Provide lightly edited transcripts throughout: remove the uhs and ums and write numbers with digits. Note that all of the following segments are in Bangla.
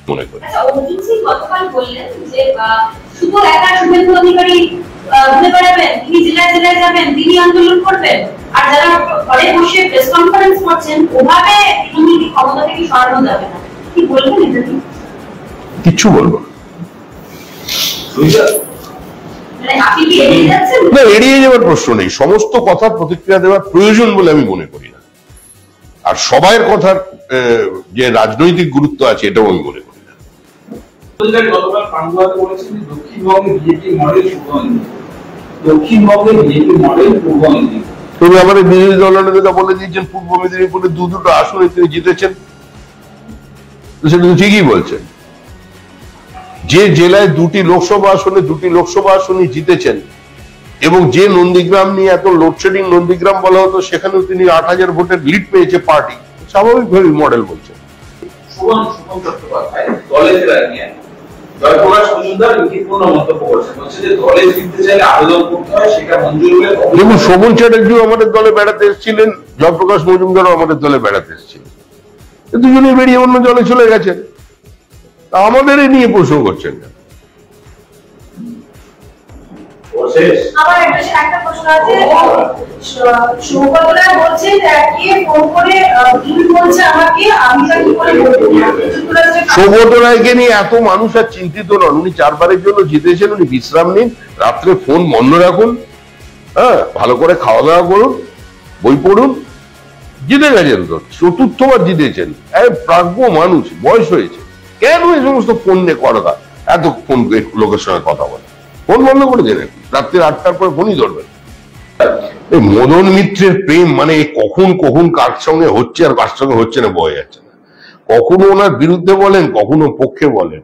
মনে করি। অর্জুন সিং গতকাল বললেন যে শুধু একা শুভেন্দু অধিকারী ঘুরে বেড়াবেন, তিনি জেলায় জেলায় যাবেন, তিনি আন্দোলন করবেন, আর যারা ঘরে বসে প্রেস কনফারেন্স করছেন ওভাবে তিনি ক্ষমতা থেকে সরানো যাবে না। কি বলবেন এটা নিয়ে? কিচ্ছু বলবো না। না, এড়িয়ে যাওয়ার প্রশ্ন নেই। সমস্ত কথার প্রতিক্রিয়া দেওয়ার প্রয়োজন বলে আমি মনে করি না। আর সবাই কথার যে রাজনৈতিক গুরুত্ব আছে এটাও আমি মনে করি না। তুমি আমাদের বিরোধী দলনেতা বলে দিয়েছেন পূর্ব মেদিনীপুরে দুটো আসনে তিনি জিতেছেন, সেটা তো ঠিকই বলছেন। যে জেলায় দুটি লোকসভা আসনে জিতেছেন এবং যে নন্দীগ্রাম নিয়ে এত লোডশেডিং নন্দীগ্রাম বলা হতো, সেখানেও তিনি ৮,০০০ ভোটের লিড পেয়েছে পার্টি, স্বাভাবিকভাবে মডেল বলছেন। দেখুন, শোভন চ্যাটার্জিও আমাদের দলে বেড়াতে এসেছিলেন, জয়প্রকাশ মজুমদারও আমাদের দলে বেড়াতে এসেছিলেন, দুজনে বেরিয়ে অন্য দলে চলে গেছেন। আমাদের নিয়ে প্রশ্ন করছেন না। আমার একটা প্রশ্ন আছে, সৌগতরা বলছে যে কে ফোন করে ভুল বলছে আমাকে, আমি তা কি করে বলবো? সৌগত রায়কে নিয়ে এত মানুষ আর চিন্তিত নন। উনি 4 বারের জন্য জিতেছেন, উনি বিশ্রাম নিন, রাত্রে ফোন বন্ধ রাখুন, হ্যাঁ, ভালো করে খাওয়া দাওয়া করুন, বই পড়ুন, জিতে গেছেন তো, 4র্থবার জিতেছেন। প্রাজ্ঞ মানুষ, বয়স হয়েছে, কেন এই সমস্ত ফোন নিয়ে কথা, এত ফোন লোকের সঙ্গে কথা বলে? ফোন বন্ধ করে দেন, রাত্রি 8টার পর ফোনই ধরবেন। এই মদন মিত্রের প্রেম মানে কখন কখন কার সঙ্গে হচ্ছে আর কার সঙ্গে হচ্ছে না বোঝা যাচ্ছে না। কখনো ওনার বিরুদ্ধে বলেন, কখনো পক্ষে বলেন।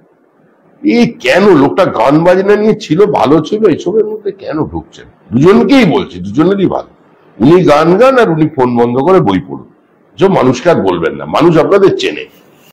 এই কেন? লোকটা গান বাজনা নিয়ে ছিল, ভালো ছিল, এসবের মধ্যে কেন ঢুকছেন? দুজনকেই বলছি, দুজনেরই ভালো। উনি গান গান আর উনি ফোন বন্ধ করে বই পড়ুন। যে মানুষকে আর বলবেন না, মানুষ আপনাদের চেনে।